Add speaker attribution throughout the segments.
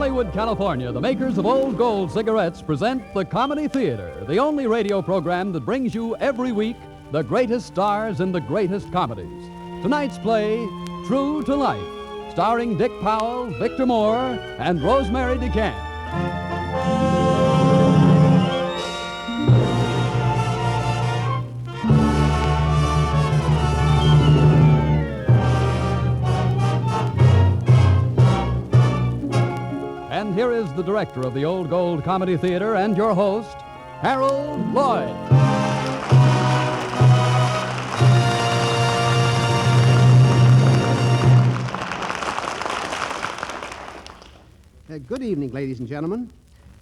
Speaker 1: Hollywood, California, the makers of Old Gold cigarettes present the Comedy Theater, the only radio program that brings you every week the greatest stars in the greatest comedies. Tonight's play, True to Life, starring Dick Powell, Victor Moore, and Rosemary DeCamp. And here is the director of the Old Gold Comedy Theater and your host, Harold Lloyd.
Speaker 2: Good evening, ladies and gentlemen.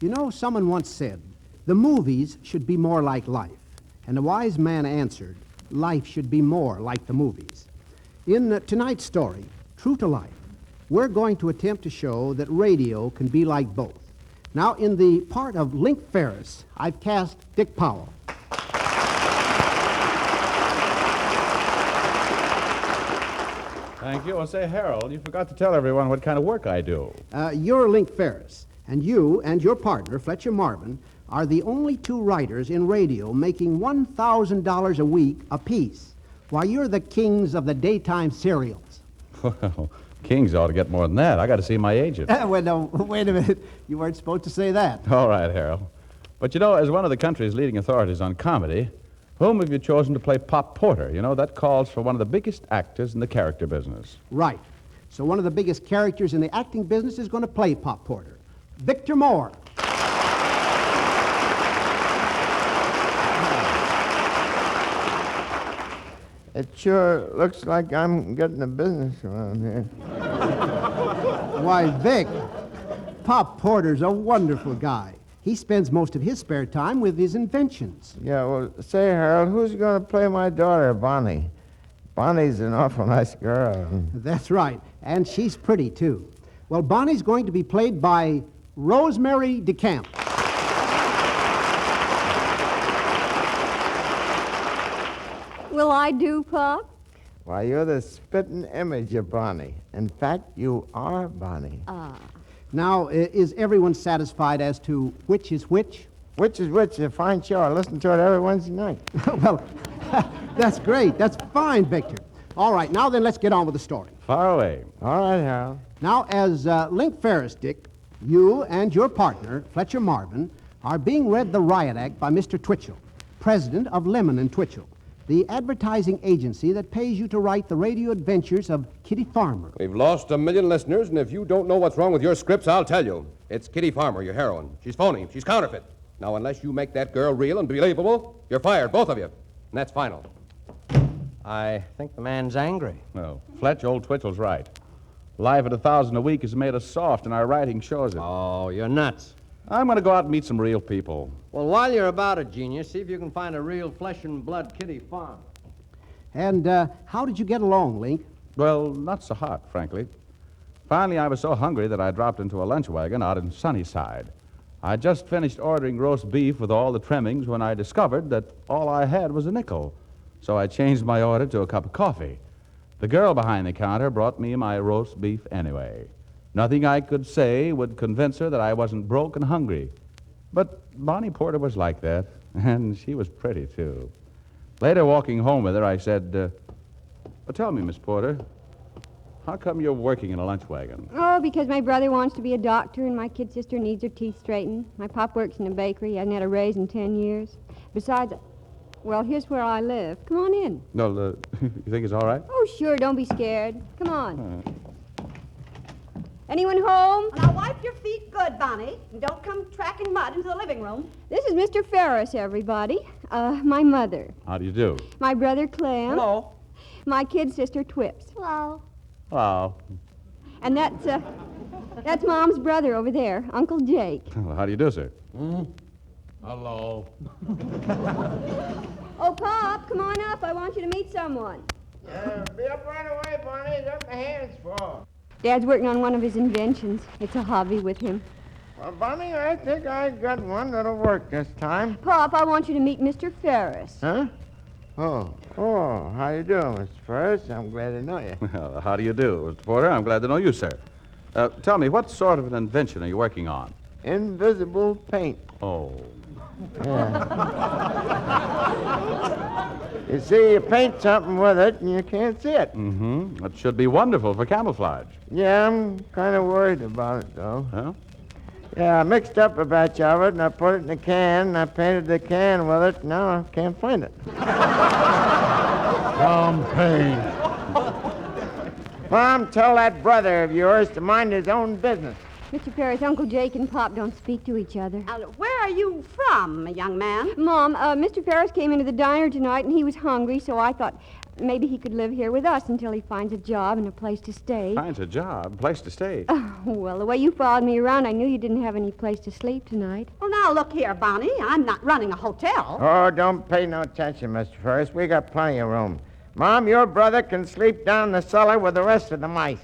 Speaker 2: You know, someone once said, the movies should be more like life. And a wise man answered, life should be more like the movies. In tonight's story, True to Life, we're going to attempt to show that radio can be like both. Now, in the part of Link Ferris, I've cast Dick Powell.
Speaker 3: Thank you. Well, say, Harold, you forgot to tell everyone what kind of work I do.
Speaker 2: You're Link Ferris, and you and your partner, Fletcher Marvin, are the only two writers in radio making $1,000 a week apiece, while you're the kings of the daytime serials.
Speaker 3: Well, Kings ought to get more than that. I got to see my agent.
Speaker 2: Well, no, wait a minute. You weren't supposed to say that.
Speaker 3: All right, Harold. But you know, as one of the country's leading authorities on comedy, whom have you chosen to play Pop Porter? You know, that calls for one of the biggest actors in the character business.
Speaker 2: Right. So one of the biggest characters in the acting business is going to play Pop Porter. Victor Moore.
Speaker 4: It sure looks like I'm getting a business around here.
Speaker 2: Why, Vic, Pop Porter's a wonderful guy. He spends most of his spare time with his inventions.
Speaker 4: Yeah, well, say, Harold, who's going to play my daughter, Bonnie? Bonnie's an awful nice girl.
Speaker 2: That's right, and she's pretty, too. Well, Bonnie's going to be played by Rosemary DeCamp.
Speaker 5: Will I do, Pop?
Speaker 4: Why, you're the spitting image of Bonnie. In fact, you are Bonnie.
Speaker 2: Now, is everyone satisfied as to which is which?
Speaker 4: Which is which? A fine show. I listen to it every Wednesday night.
Speaker 2: Well, that's great. That's fine, Victor. All right, now then, let's get on with the story.
Speaker 3: Far away.
Speaker 4: All right, Harold.
Speaker 2: Now, as Link Ferris, Dick, you and your partner, Fletcher Marvin, are being read the riot act by Mr. Twitchell, president of Lemon and Twitchell, the advertising agency that pays you to write the radio adventures of Kitty Farmer.
Speaker 6: We've lost 1 million listeners, and if you don't know what's wrong with your scripts, I'll tell you. It's Kitty Farmer, your heroine. She's phony. She's counterfeit. Now, unless you make that girl real and believable, you're fired, both of you. And that's final.
Speaker 7: I think the man's angry.
Speaker 3: No, Fletch, old Twitchell's right. Life at $1,000 a week has made us soft, and our writing shows it.
Speaker 7: Oh, you're nuts.
Speaker 3: I'm going to go out and meet some real people.
Speaker 7: Well, while you're about it, Genius, see if you can find a real flesh and blood Kitty Farmer.
Speaker 2: And how did you get along, Link?
Speaker 3: Well, not so hot, frankly. Finally, I was so hungry that I dropped into a lunch wagon out in Sunnyside. I just finished ordering roast beef with all the trimmings when I discovered that all I had was a nickel. So I changed my order to a cup of coffee. The girl behind the counter brought me my roast beef anyway. Nothing I could say would convince her that I wasn't broke and hungry. But Bonnie Porter was like that, and she was pretty, too. Later, walking home with her, I said, well, tell me, Miss Porter, how come you're working in a lunch wagon?
Speaker 5: Oh, because my brother wants to be a doctor and my kid sister needs her teeth straightened. My pop works in a bakery. He hasn't had a raise in 10 years. Besides, well, here's where I live. Come on in.
Speaker 3: No, you think it's all right?
Speaker 5: Oh, sure, don't be scared. Come on. Anyone home?
Speaker 8: Now wipe your feet good, Bonnie, and don't come tracking mud into the living room.
Speaker 5: This is Mr. Ferris, everybody. My mother.
Speaker 3: How do you do?
Speaker 5: My brother, Clem.
Speaker 7: Hello.
Speaker 5: My kid sister, Twips.
Speaker 8: Hello.
Speaker 3: Oh.
Speaker 5: And that's Mom's brother over there, Uncle Jake.
Speaker 3: Well, how do you do, sir?
Speaker 7: Hello.
Speaker 5: Oh, Pop, come on up. I want you to meet someone.
Speaker 4: Be up right away, Bonnie. That's my hands full.
Speaker 5: Dad's working on one of his inventions. It's a hobby with him.
Speaker 4: Well, Bonnie, I think I got one that'll work this time.
Speaker 5: Pop, I want you to meet Mr. Ferris.
Speaker 4: Huh? Oh, how you doing, Mr. Ferris? I'm glad to know you.
Speaker 3: Well, how do you do, Mr. Porter? I'm glad to know you, sir. Tell me, what sort of an invention are you working on?
Speaker 4: Invisible paint.
Speaker 3: Oh.
Speaker 4: You see, you paint something with it and you can't see it.
Speaker 3: Mm-hmm. That should be wonderful for camouflage.
Speaker 4: Yeah, I'm kind of worried about it, though.
Speaker 3: Huh?
Speaker 4: Yeah, I mixed up a batch of it and I put it in a can and I painted the can with it. Now I can't find it.
Speaker 9: Some paint.
Speaker 4: Mom, tell that brother of yours to mind his own business.
Speaker 5: Mr. Ferris, Uncle Jake and Pop don't speak to each other.
Speaker 8: Where are you from, young man?
Speaker 5: Mom, Mr. Ferris came into the diner tonight and he was hungry, so I thought maybe he could live here with us until he finds a job and a place to stay.
Speaker 3: Finds a job, place to stay.
Speaker 5: Oh, well, the way you followed me around, I knew you didn't have any place to sleep tonight.
Speaker 8: Well, now, look here, Bonnie. I'm not running a hotel.
Speaker 4: Oh, don't pay no attention, Mr. Ferris. We got plenty of room. Mom, your brother can sleep down the cellar with the rest of the mice.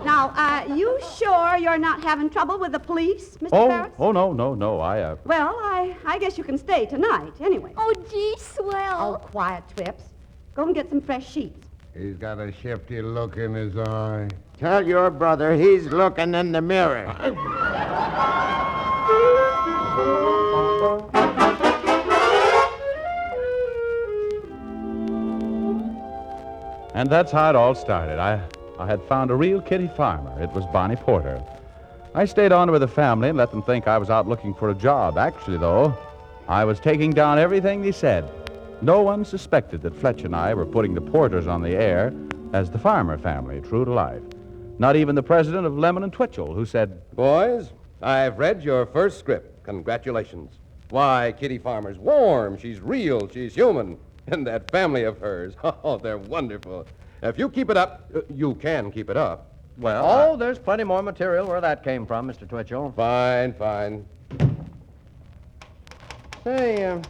Speaker 8: Now, you sure you're not having trouble with the police, Mr. Ferris?
Speaker 3: No.
Speaker 8: Well, I guess you can stay tonight, anyway.
Speaker 5: Oh, gee,
Speaker 8: Oh,
Speaker 5: swell.
Speaker 8: quiet, Trips. Go and get some fresh sheets.
Speaker 9: He's got a shifty look in his eye.
Speaker 4: Tell your brother he's looking in the mirror.
Speaker 3: And that's how it all started. I had found a real kitty farmer. It was Bonnie Porter. I stayed on with the family and let them think I was out looking for a job. Actually, though, I was taking down everything they said. No one suspected that Fletcher and I were putting the Porters on the air as the farmer family, true to life. Not even the president of Lemon and Twitchell, who said,
Speaker 6: Boys, I've read your first script. Congratulations. Why, Kitty Farmer's warm. She's real. She's human. And that family of hers, oh, they're wonderful. If you keep it up, you can keep it up.
Speaker 3: well,
Speaker 7: Oh, there's plenty more material where that came from, Mr. Twitchell.
Speaker 6: Fine, fine.
Speaker 7: Hey,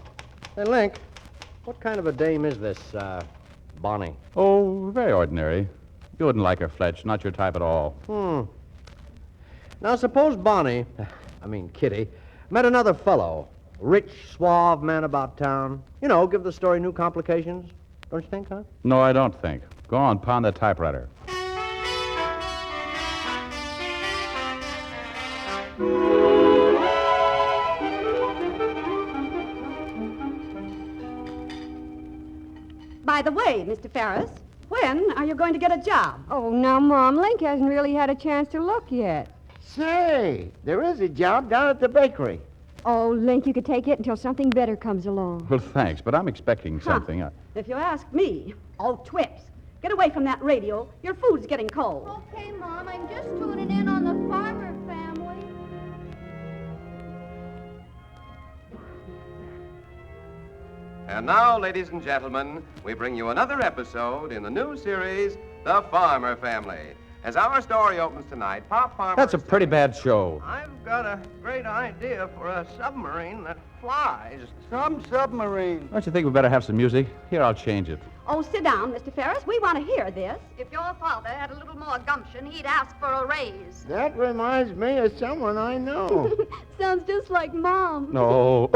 Speaker 7: Link, what kind of a dame is this, Bonnie?
Speaker 3: oh, very ordinary. You wouldn't like her, Fletch. Not your type at all.
Speaker 7: Now, suppose Bonnie, Kitty, met another fellow, rich, suave man about town. You know, give the story new complications. Don't you think, huh?
Speaker 3: No, I don't think. Go on, pound that typewriter.
Speaker 8: By the way, Mr. Ferris, when are you going to get a job?
Speaker 5: Oh, now, Mom, Link hasn't really had a chance to look yet.
Speaker 4: Say, there is a job down at the bakery.
Speaker 5: Oh, Link, you could take it until something better comes along.
Speaker 3: Well, thanks, but I'm expecting something.
Speaker 8: If you ask me. Oh, Twips, get away from that radio. Your food's getting cold.
Speaker 10: Okay, Mom, I'm just tuning in on the Farmer family.
Speaker 6: And now, ladies and gentlemen, we bring you another episode in the new series, The Farmer Family. As our story opens tonight, Pop Farmer...
Speaker 3: That's a pretty bad show.
Speaker 7: I've got a great idea for a submarine that flies.
Speaker 9: Some submarine.
Speaker 3: Don't you think we better have some music? Here, I'll change it.
Speaker 8: Oh, sit down, Mr. Ferris. We want to hear this.
Speaker 10: If your father had a little more gumption, he'd ask for a raise.
Speaker 4: That reminds me of someone I know.
Speaker 5: Sounds just like Mom.
Speaker 3: No.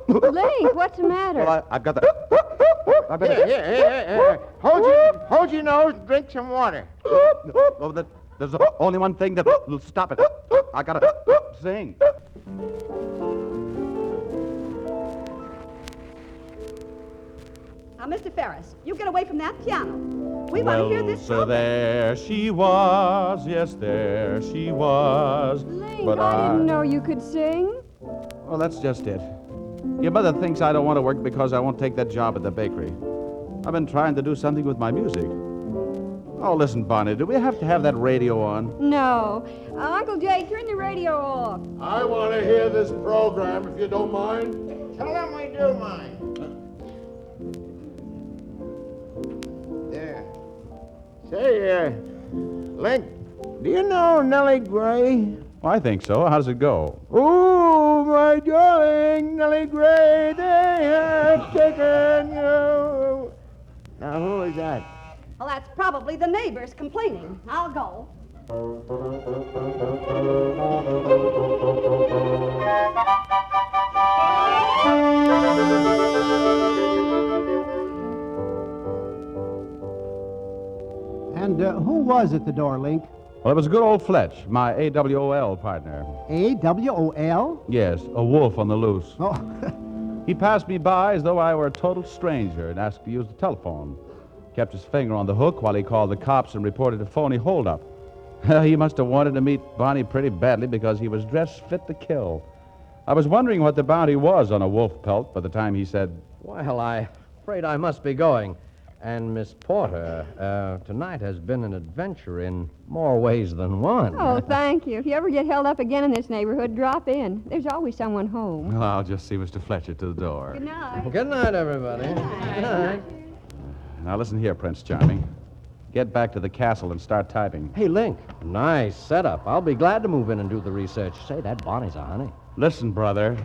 Speaker 5: Link, what's the matter?
Speaker 3: Well, I've got the... I better...
Speaker 4: Here. Hold your nose and drink some water.
Speaker 3: Oh, there's only one thing that will stop it. I gotta sing.
Speaker 8: Now, Mr. Ferris, you get away from that piano. We want to hear this
Speaker 3: so
Speaker 8: song.
Speaker 3: there she was, yes, there she was.
Speaker 5: Link,
Speaker 3: But
Speaker 5: I didn't know you could sing.
Speaker 3: Well, that's just it. Your mother thinks I don't want to work because I won't take that job at the bakery. I've been trying to do something with my music. Oh, listen, Bonnie, do we have to have that radio on?
Speaker 5: No. Uncle Jake, turn the radio off.
Speaker 9: I want to hear this program, if you don't mind.
Speaker 4: Tell them we do mind. There. Say, Link, do you know Nellie Gray?
Speaker 3: Well, I think so. How does it go?
Speaker 4: Oh, my darling Nellie Gray, they have taken you. Now, who is that?
Speaker 8: Well, that's probably the neighbors complaining. I'll go.
Speaker 2: And who was at the door, Link?
Speaker 3: Well, it was good old Fletch, my AWOL partner.
Speaker 2: A-W-O-L?
Speaker 3: Yes, a wolf on the loose.
Speaker 2: Oh,
Speaker 3: He passed me by as though I were a total stranger and asked to use the telephone. Kept his finger on the hook while he called the cops and reported a phony holdup. He must have wanted to meet Bonnie pretty badly because he was dressed fit to kill. I was wondering what the bounty was on a wolf pelt by the time he said,
Speaker 7: Well, I'm afraid I must be going. And, Miss Porter, tonight has been an adventure in more ways than one.
Speaker 5: Oh, thank you. If you ever get held up again in this neighborhood, drop in. There's always someone home.
Speaker 3: well, I'll just see Mr. Fletcher to the door.
Speaker 5: Good night.
Speaker 7: Good night, everybody. Good night.
Speaker 3: Now, listen here, Prince Charming. Get back to the castle and start typing.
Speaker 7: Hey, Link, nice setup. I'll be glad to move in and do the research. Say, that Bonnie's a honey.
Speaker 3: Listen, brother.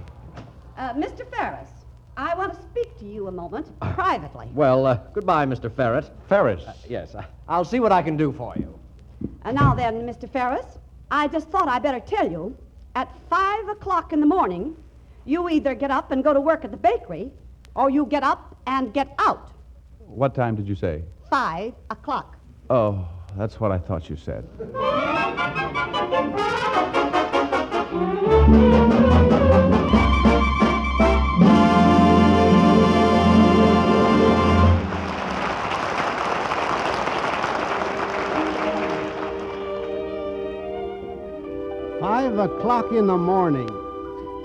Speaker 8: Mr. Ferris, I want to speak to you a moment, privately.
Speaker 7: Well, goodbye, Mr. Ferret.
Speaker 3: Ferris.
Speaker 7: Yes, I'll see what I can do for you.
Speaker 8: Now then, Mr. Ferris, I just thought I'd better tell you, at 5 o'clock in the morning, you either get up and go to work at the bakery, or you get up and get out.
Speaker 3: What time did you say?
Speaker 8: 5 o'clock.
Speaker 3: Oh, that's what I thought you said.
Speaker 2: 5 o'clock in the morning.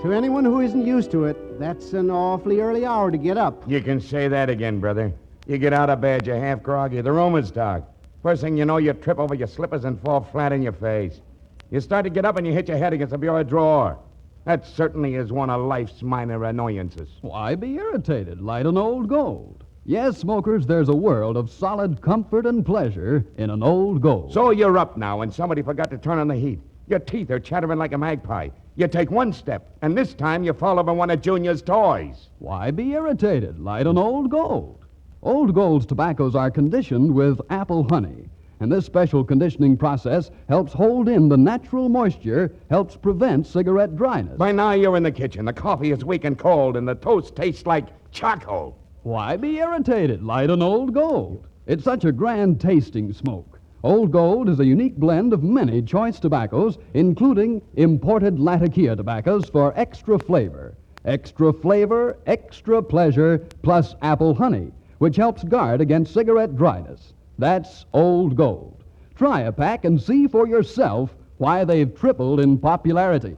Speaker 2: To anyone who isn't used to it, that's an awfully early hour to get up.
Speaker 4: You can say that again, brother. You get out of bed, you're half groggy. The rumors talk. First thing you know, you trip over your slippers and fall flat on your face. You start to get up and you hit your head against the bureau drawer. That certainly is one of life's minor annoyances.
Speaker 1: Why be irritated? Light an Old Gold. Yes, smokers, there's a world of solid comfort and pleasure in an Old Gold.
Speaker 4: So you're up now, and somebody forgot to turn on the heat. Your teeth are chattering like a magpie. You take one step, and this time you fall over one of Junior's toys.
Speaker 1: Why be irritated? Light an Old Gold. Old Gold's tobaccos are conditioned with apple honey, and this special conditioning process helps hold in the natural moisture, helps prevent cigarette dryness.
Speaker 4: By now you're in the kitchen. The coffee is weak and cold, and the toast tastes like charcoal.
Speaker 1: Why be irritated? Light an Old Gold. It's such a grand tasting smoke. Old Gold is a unique blend of many choice tobaccos, including imported Latakia tobaccos for extra flavor. Extra flavor, extra pleasure, plus apple honey, which helps guard against cigarette dryness. That's Old Gold. Try a pack and see for yourself why they've tripled in popularity.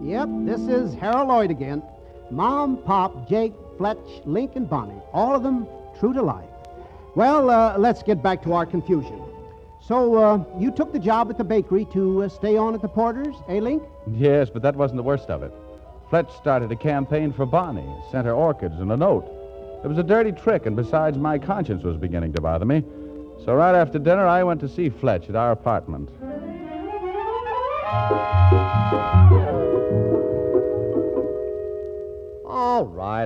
Speaker 2: Yep, this is Harold Lloyd again. Mom, Pop, Jake, Fletch, Link, and Bonnie. All of them true to life. Well, let's get back to our confusion. So, you took the job at the bakery to stay on at the Porters, eh, Link?
Speaker 3: Yes, but that wasn't the worst of it. Fletch started a campaign for Bonnie, sent her orchids and a note. It was a dirty trick, and besides, my conscience was beginning to bother me. So right after dinner, I went to see Fletch at our apartment.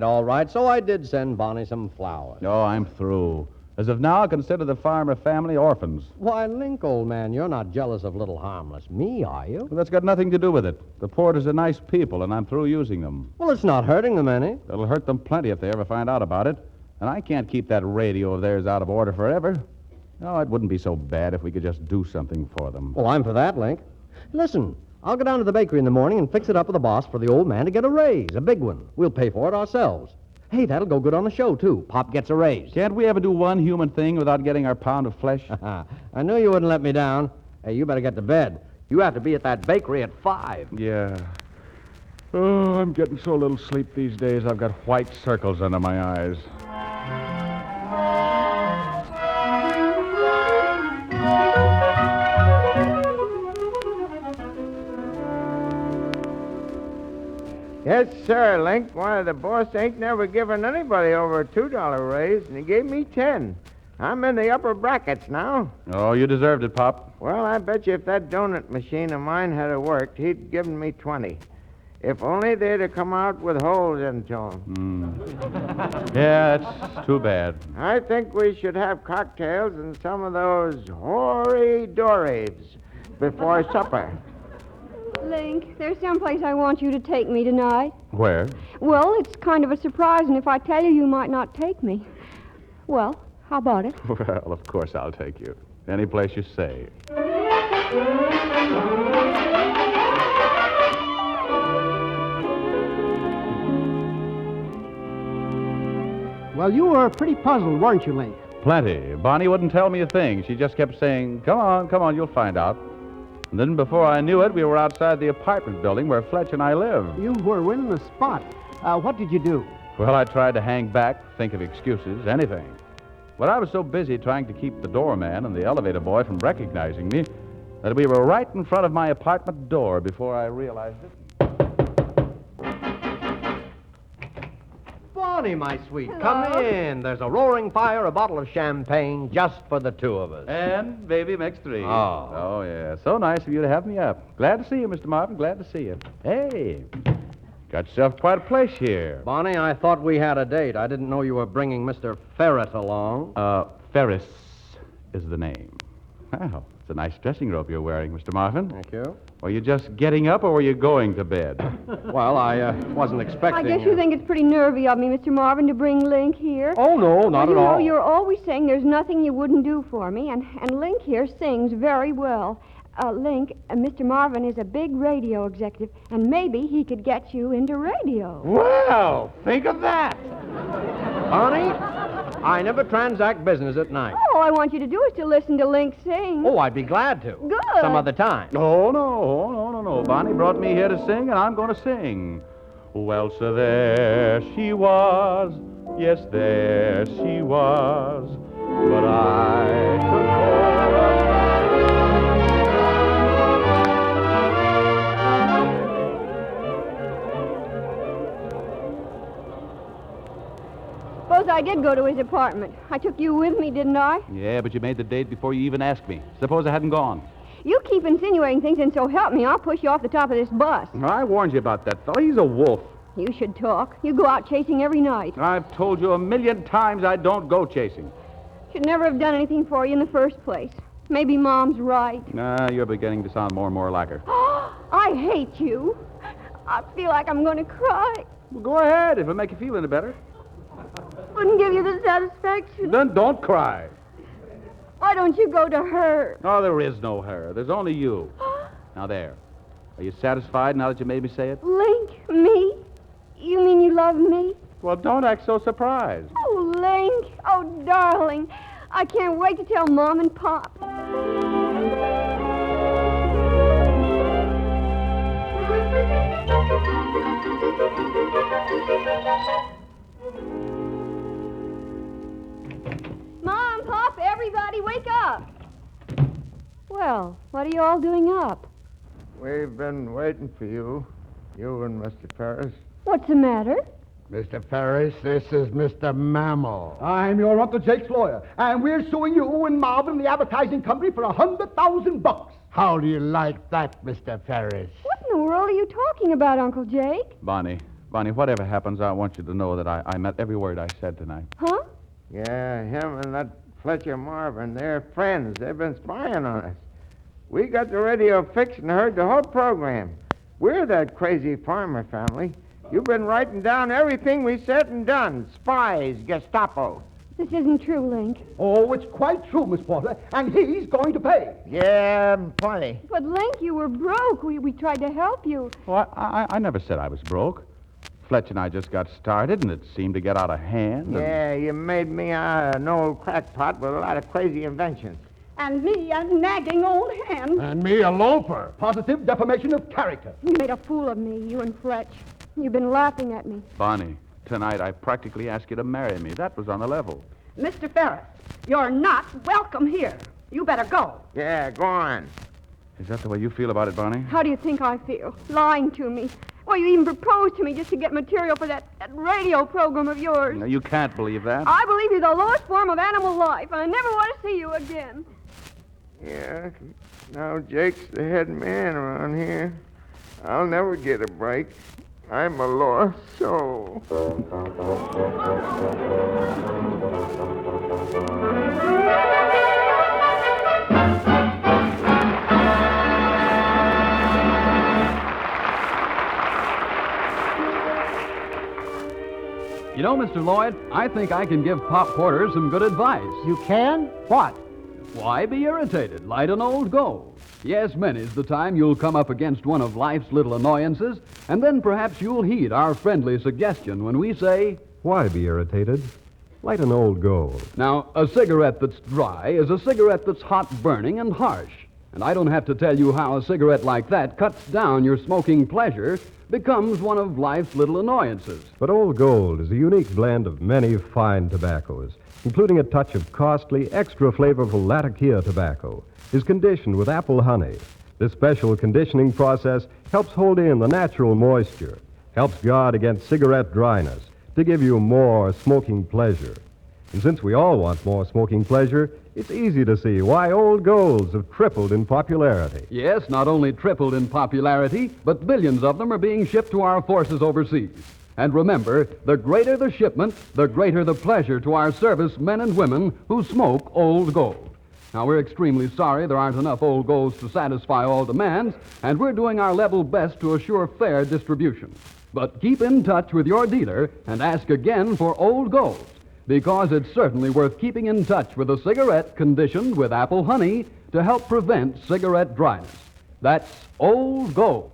Speaker 7: All right. So I did send Bonnie some flowers.
Speaker 3: Oh, I'm through. As of now, consider the Farmer family orphans.
Speaker 7: Why, Link, old man, you're not jealous of little harmless me, are you?
Speaker 3: Well, that's got nothing to do with it. The Porters are nice people, and I'm through using them.
Speaker 7: Well, it's not hurting them any.
Speaker 3: It'll hurt them plenty if they ever find out about it. And I can't keep that radio of theirs out of order forever. No, it wouldn't be so bad if we could just do something for them.
Speaker 7: Well, I'm for that, Link. Listen, I'll go down to the bakery in the morning and fix it up with the boss for the old man to get a raise, a big one. We'll pay for it ourselves. Hey, that'll go good on the show, too. Pop gets a raise.
Speaker 3: Can't we ever do one human thing without getting our pound of flesh?
Speaker 7: I knew you wouldn't let me down. Hey, you better get to bed. You have to be at that bakery at 5.
Speaker 3: Yeah. Oh, I'm getting so little sleep these days, I've got white circles under my eyes.
Speaker 4: Yes, sir, Link. Why, the boss ain't never given anybody over a $2 raise, and he gave me 10. I'm in the upper brackets now.
Speaker 3: Oh, you deserved it, Pop.
Speaker 4: Well, I bet you if that donut machine of mine had worked, he'd given me 20. If only they'd have come out with holes into them.
Speaker 3: Yeah, that's too bad.
Speaker 4: I think we should have cocktails and some of those hoary dories. before supper.
Speaker 5: Link, there's someplace I want you to take me tonight.
Speaker 3: Where?
Speaker 5: Well, it's kind of a surprise, and if I tell you, you might not take me. Well, how about it?
Speaker 3: Well, of course I'll take you. Any place you say.
Speaker 2: Well, you were pretty puzzled, weren't you, Link?
Speaker 3: Plenty. Bonnie wouldn't tell me a thing. She just kept saying, come on, you'll find out. And then before I knew it, we were outside the apartment building where Fletcher and I live.
Speaker 2: You were winning the spot. What did you do?
Speaker 3: Well, I tried to hang back, think of excuses, anything. But I was so busy trying to keep the doorman and the elevator boy from recognizing me that we were right in front of my apartment door before I realized it.
Speaker 7: Bonnie, my sweet, come in. There's a roaring fire, a bottle of champagne, just for the two of us.
Speaker 3: And baby makes three.
Speaker 7: Oh.
Speaker 3: Yeah. So nice of you to have me up. Glad to see you, Mr. Marvin. Glad to see you. Hey, got yourself quite a place here.
Speaker 7: Bonnie, I thought we had a date. I didn't know you were bringing Mr. Ferret along.
Speaker 3: Ferris is the name. Well, it's a nice dressing robe you're wearing, Mr. Marvin.
Speaker 7: Thank you.
Speaker 3: Were you just getting up or were you going to bed?
Speaker 7: Well, I wasn't expecting...
Speaker 5: I guess you think it's pretty nervy of me, Mr. Marvin, to bring Link here.
Speaker 7: Oh, no, not at
Speaker 5: You know,
Speaker 7: all.
Speaker 5: you're always saying there's nothing you wouldn't do for me, and Link here sings very well. Link, Mr. Marvin is a big radio executive, and maybe he could get you into radio.
Speaker 4: Well, think of that.
Speaker 7: Bonnie, I never transact business at night.
Speaker 5: All I want you to do is to listen to Link sing.
Speaker 7: Oh, I'd be glad to.
Speaker 5: Good.
Speaker 7: Some other time.
Speaker 3: Oh, no. Bonnie brought me here to sing, and I'm going to sing. Well, so there she was. Yes, there she was. But I took hold of her.
Speaker 5: Suppose I did go to his apartment. I took you with me, didn't I?
Speaker 3: Yeah, but you made the date before you even asked me. Suppose I hadn't gone.
Speaker 5: You keep insinuating things, and so help me, I'll push you off the top of this bus.
Speaker 3: I warned you about that fella. He's a wolf.
Speaker 5: You should talk. You go out chasing every night.
Speaker 3: I've told you 1,000,000 times I don't go chasing.
Speaker 5: Should never have done anything for you in the first place. Maybe Mom's right.
Speaker 3: Nah, you're beginning to sound more and more like her.
Speaker 5: I hate you. I feel like I'm going to cry.
Speaker 3: Well, go ahead, if it'll make you feel any better.
Speaker 5: Wouldn't give you the satisfaction.
Speaker 3: Then don't cry.
Speaker 5: Why don't you go to her?
Speaker 3: Oh, there is no her. There's only you. Now, there. Are you satisfied now that you made me say it?
Speaker 5: Link, me? You mean you love me?
Speaker 3: Well, don't act so surprised.
Speaker 5: Oh, Link. Oh, darling. I can't wait to tell Mom and Pop. Mom, Pop, everybody, wake up. Well, what are you all doing up?
Speaker 4: We've been waiting for you and Mr. Ferris.
Speaker 5: What's the matter?
Speaker 4: Mr. Ferris, this is Mr. Mammal.
Speaker 11: I'm your Uncle Jake's lawyer, and we're suing you and Marvin, the advertising company, for $100,000.
Speaker 4: How do you like that, Mr. Ferris?
Speaker 5: What in the world are you talking about, Uncle Jake?
Speaker 3: Bonnie, whatever happens, I want you to know that I meant every word I said tonight.
Speaker 5: Huh?
Speaker 4: Yeah, him and that Fletcher Marvin, they're friends. They've been spying on us. We got the radio fixed and heard the whole program. We're that crazy farmer family. You've been writing down everything we said and done. Spies, Gestapo.
Speaker 5: This isn't true, Link.
Speaker 11: Oh, it's quite true, Miss Porter, and he's going to pay.
Speaker 4: Yeah, plenty.
Speaker 5: But, Link, you were broke. We tried to help you.
Speaker 3: Well, I never said I was broke. Fletcher and I just got started, and it seemed to get out of hand.
Speaker 4: Yeah, you made me an old crackpot with a lot of crazy inventions.
Speaker 8: And me, a nagging old hen.
Speaker 11: And me, a loafer. Positive defamation of character.
Speaker 5: You made a fool of me, you and Fletch. You've been laughing at me.
Speaker 3: Bonnie, tonight I practically asked you to marry me. That was on the level.
Speaker 8: Mr. Ferris, you're not welcome here. You better go.
Speaker 4: Yeah, go on.
Speaker 3: Is that the way you feel about it, Bonnie?
Speaker 5: How do you think I feel? Lying to me. Well, you even proposed to me just to get material for that radio program of yours.
Speaker 3: No, you can't believe that.
Speaker 5: I believe you're the lowest form of animal life, and I never want to see you again.
Speaker 4: Yeah, now Jake's the head man around here. I'll never get a break. I'm a lost soul.
Speaker 1: You know, Mr. Lloyd, I think I can give Pop Porter some good advice.
Speaker 2: You can? What?
Speaker 1: Why be irritated? Light an old gold. Yes, many's the time you'll come up against one of life's little annoyances, and then perhaps you'll heed our friendly suggestion when we say,
Speaker 12: why be irritated? Light an old gold.
Speaker 1: Now, a cigarette that's dry is a cigarette that's hot burning and harsh. And I don't have to tell you how a cigarette like that cuts down your smoking pleasure, becomes one of life's little annoyances.
Speaker 12: But Old Gold is a unique blend of many fine tobaccos, including a touch of costly, extra flavorful Latakia tobacco, is conditioned with apple honey. This special conditioning process helps hold in the natural moisture, helps guard against cigarette dryness, to give you more smoking pleasure. And since we all want more smoking pleasure, it's easy to see why Old Golds have tripled in popularity.
Speaker 1: Yes, not only tripled in popularity, but billions of them are being shipped to our forces overseas. And remember, the greater the shipment, the greater the pleasure to our service men and women who smoke Old Gold. Now, we're extremely sorry there aren't enough Old Golds to satisfy all demands, and we're doing our level best to assure fair distribution. But keep in touch with your dealer and ask again for Old Golds, because it's certainly worth keeping in touch with a cigarette conditioned with apple honey to help prevent cigarette dryness. That's Old Gold.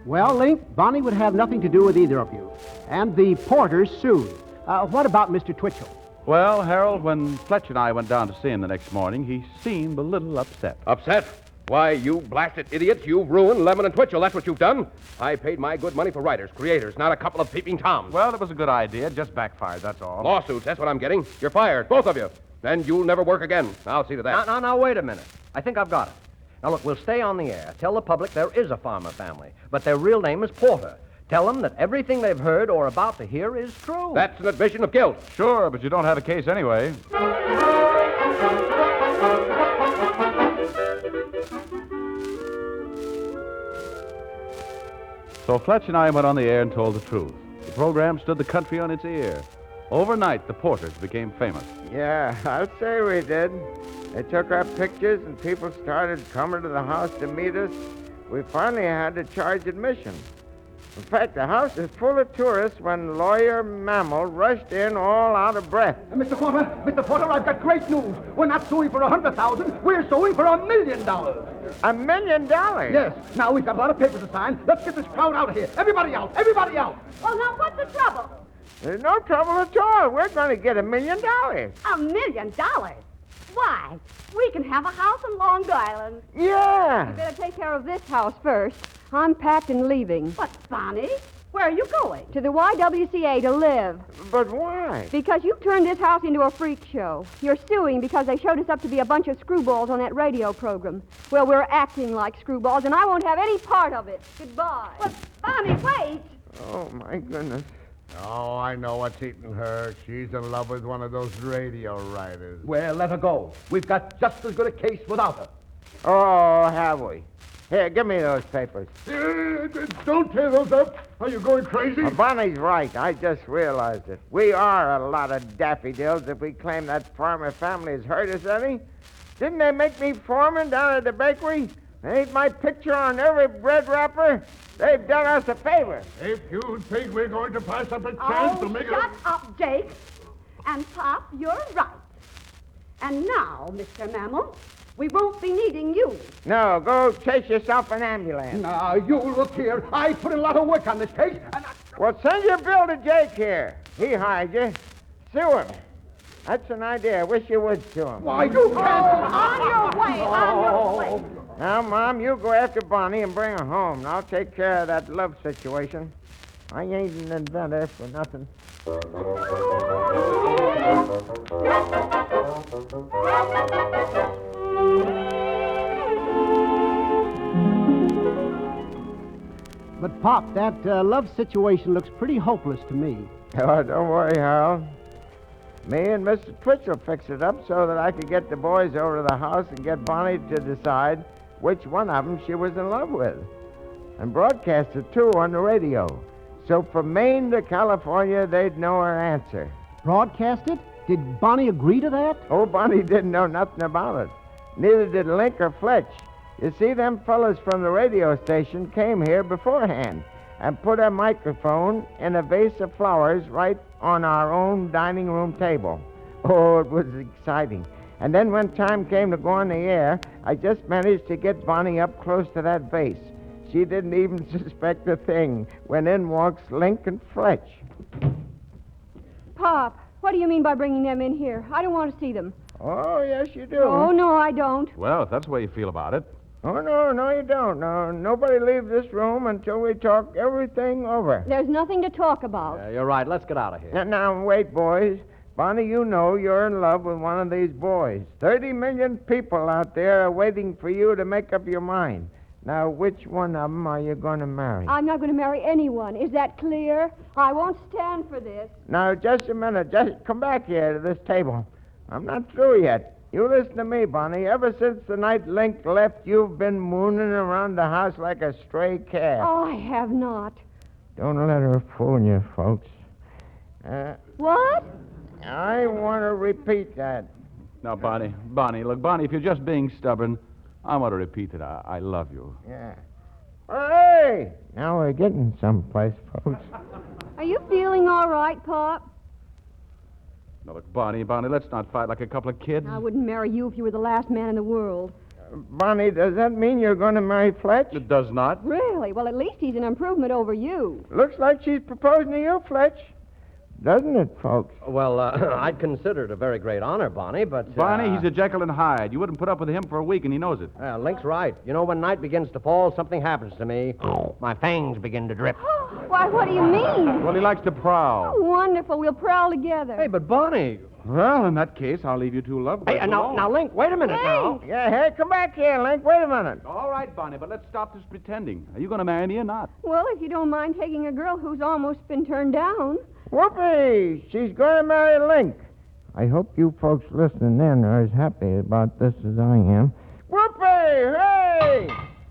Speaker 2: Well, Link, Bonnie would have nothing to do with either of you. And the Porters sued. What about Mr. Twitchell?
Speaker 3: Well, Harold, when Fletcher and I went down to see him the next morning, he seemed a little upset.
Speaker 6: Upset? Why, you blasted idiots, you've ruined Lemon and Twitchell. That's what you've done. I paid my good money for writers, creators, not a couple of peeping toms.
Speaker 3: Well, it was a good idea. Just backfired, that's all.
Speaker 6: Lawsuits, that's what I'm getting. You're fired, both of you. Then you'll never work again. I'll see to that.
Speaker 7: Now, wait a minute. I think I've got it. Now, look, we'll stay on the air. Tell the public there is a farmer family, but their real name is Porter. Tell them that everything they've heard or about to hear is true.
Speaker 6: That's an admission of guilt.
Speaker 3: Sure, but you don't have a case anyway. So Fletcher and I went on the air and told the truth. The program stood the country on its ear. Overnight, the Porters became famous.
Speaker 13: Yeah, I'll say we did. They took our pictures and people started coming to the house to meet us. We finally had to charge admission. In fact, the house is full of tourists when Lawyer Mammal rushed in all out of breath.
Speaker 11: Mr. Porter, I've got great news. We're not suing for $100,000. We're suing for $1 million.
Speaker 13: $1 million?
Speaker 11: Yes. Now, we've got a lot of papers to sign. Let's get this crowd out of here. Everybody out. Everybody out.
Speaker 10: Well, now, what's the trouble?
Speaker 13: There's no trouble at all. We're going to get $1 million.
Speaker 10: $1 million? Why? We can have a house in Long Island.
Speaker 13: Yeah.
Speaker 5: You better take care of this house first. I'm packed and leaving.
Speaker 8: But, Bonnie, where are you going?
Speaker 5: To the YWCA to live.
Speaker 13: But why?
Speaker 5: Because you've turned this house into a freak show. You're suing because they showed us up to be a bunch of screwballs on that radio program. Well, we're acting like screwballs, and I won't have any part of it. Goodbye.
Speaker 8: But, Bonnie, wait.
Speaker 13: Oh, my goodness.
Speaker 9: Oh, I know what's eating her. She's in love with one of those radio writers.
Speaker 11: Well, let her go. We've got just as good a case without her.
Speaker 13: Oh, have we? Here, give me those papers.
Speaker 9: Don't tear those up. Are you going crazy?
Speaker 13: Bonnie's right. I just realized it. We are a lot of daffodils if we claim that farmer family has hurt us any. Didn't they make me foreman down at the bakery? They ain't my picture on every bread wrapper. They've done us a favor.
Speaker 9: If you think we're going to pass up a chance to make
Speaker 8: shut up, Jake. And, Pop, you're right. And now, Mr. Mammal, we won't be needing you.
Speaker 13: No, go chase yourself an ambulance.
Speaker 11: Now, you look here. I put in a lot of work on this case, and
Speaker 13: Well, send your bill to Jake here. He hired you. Sue him. That's an idea. I wish you would sue him.
Speaker 11: Why, you can't...
Speaker 8: On your way, on your way.
Speaker 13: Now, Mom, you go after Bonnie and bring her home, and I'll take care of that love situation. I ain't an inventor for nothing.
Speaker 2: But, Pop, that love situation looks pretty hopeless to me.
Speaker 13: Oh, don't worry, Harold. Me and Mr. Twitchell fixed it up so that I could get the boys over to the house and get Bonnie to decide which one of them she was in love with. And broadcast it, too, on the radio. So from Maine to California, they'd know her answer.
Speaker 2: Broadcast it? Did Bonnie agree to that?
Speaker 13: Oh, Bonnie didn't know nothing about it. Neither did Link or Fletch. You see, them fellas from the radio station came here beforehand and put a microphone in a vase of flowers right on our own dining room table. Oh, it was exciting. And then when time came to go on the air, I just managed to get Bonnie up close to that vase. She didn't even suspect a thing when in walks Link and Fletch.
Speaker 5: Pop, what do you mean by bringing them in here? I don't want to see them.
Speaker 13: Oh, yes, you do.
Speaker 5: Oh, no, I don't.
Speaker 3: Well, if that's the way you feel about it.
Speaker 13: Oh, no, you don't. No, nobody leaves this room until we talk everything over.
Speaker 5: There's nothing to talk about.
Speaker 7: Yeah, you're right. Let's get out of here.
Speaker 13: Now, wait, boys. Bonnie, you know you're in love with one of these boys. 30 million people out there are waiting for you to make up your mind. Now, which one of them are you going to marry?
Speaker 5: I'm not going to marry anyone. Is that clear? I won't stand for this.
Speaker 13: Now, just a minute. Just come back here to this table. I'm not through yet. You listen to me, Bonnie. Ever since the night Link left, you've been mooning around the house like a stray cat.
Speaker 5: Oh, I have not.
Speaker 13: Don't let her fool you, folks.
Speaker 5: What?
Speaker 13: I want to repeat that.
Speaker 3: Now, Bonnie, look, Bonnie, if you're just being stubborn, I want to repeat it. I love you.
Speaker 13: Yeah. Hey! Now we're getting someplace, folks.
Speaker 5: Are you feeling all right, Pop?
Speaker 3: Now, look, Bonnie, let's not fight like a couple of kids.
Speaker 5: I wouldn't marry you if you were the last man in the world.
Speaker 13: Bonnie, does that mean you're going to marry Fletch?
Speaker 3: It does not.
Speaker 5: Really? Well, at least he's an improvement over you.
Speaker 13: Looks like she's proposing to you, Fletch. Doesn't it, folks?
Speaker 7: Well, I'd consider it a very great honor, Bonnie, but...
Speaker 3: Bonnie, he's a Jekyll and Hyde. You wouldn't put up with him for a week, and he knows it.
Speaker 7: Link's right. You know, when night begins to fall, something happens to me. My fangs begin to drip.
Speaker 5: Why, what do you mean?
Speaker 3: Well, he likes to prowl.
Speaker 5: Oh, wonderful. We'll prowl together.
Speaker 7: Hey, but Bonnie...
Speaker 3: Well, in that case, I'll leave you two lovebirds
Speaker 7: Hey,
Speaker 3: alone.
Speaker 7: now, Link, wait a minute now.
Speaker 13: Yeah, hey, come back here, Link. Wait a minute.
Speaker 3: All right, Bonnie, but let's stop this pretending. Are you going to marry me or not?
Speaker 5: Well, if you don't mind taking a girl who's almost been turned down.
Speaker 13: Whoopee! She's going to marry Link. I hope you folks listening in are as happy about this as I am. Whoopee! Hey!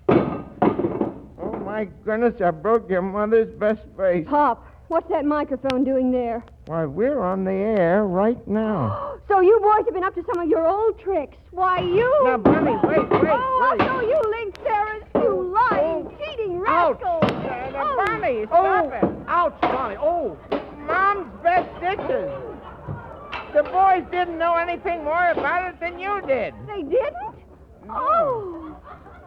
Speaker 13: Oh, my goodness, I broke your mother's best vase.
Speaker 5: Pop, what's that microphone doing there?
Speaker 13: Why, we're on the air right now.
Speaker 5: So you boys have been up to some of your old tricks. Why, you...
Speaker 13: Now, Bonnie, wait.
Speaker 5: Oh, I'll show you, Link Sarahs, you lying, cheating rascal.
Speaker 13: Bonnie, stop it. Ouch, Bonnie. Oh, Mom's best dishes. The boys didn't know anything more about it than you did.
Speaker 5: They didn't? Oh.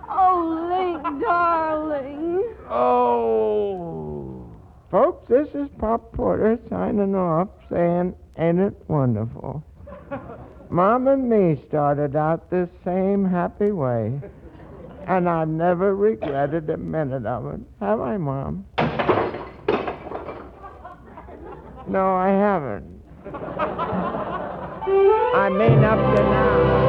Speaker 5: Oh, Link, darling.
Speaker 13: Oh. Folks, this is Pop Porter signing off saying, ain't it wonderful? Mom and me started out this same happy way, and I've never regretted a minute of it. Have I, Mom? No, I haven't. I mean up to now.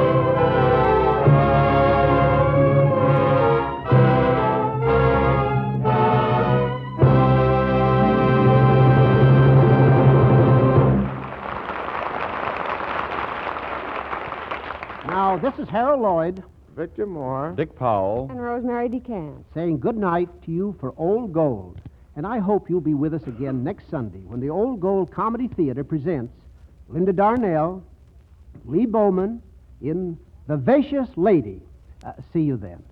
Speaker 2: Now, this is Harold Lloyd
Speaker 13: Victor Moore.
Speaker 3: Dick Powell.
Speaker 5: And Rosemary DeCant.
Speaker 2: saying good night to you for Old Gold. And I hope you'll be with us again next Sunday when the Old Gold Comedy Theater presents Linda Darnell, Lee Bowman in The Vicious Lady. See you then.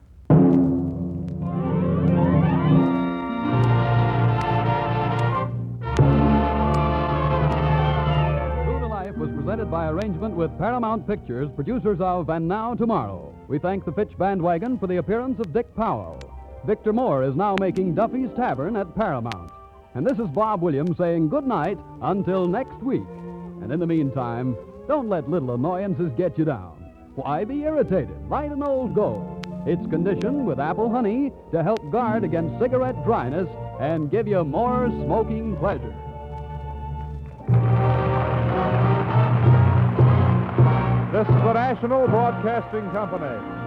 Speaker 1: True to Life was presented by arrangement with Paramount Pictures, producers of And Now Tomorrow. We thank the Fitch Bandwagon for the appearance of Dick Powell. Victor Moore is now making Duffy's Tavern at Paramount. And this is Bob Williams saying good night until next week. And in the meantime, don't let little annoyances get you down. Why be irritated? Light an Old Gold. It's conditioned with apple honey to help guard against cigarette dryness and give you more smoking pleasure.
Speaker 9: This is the National Broadcasting Company.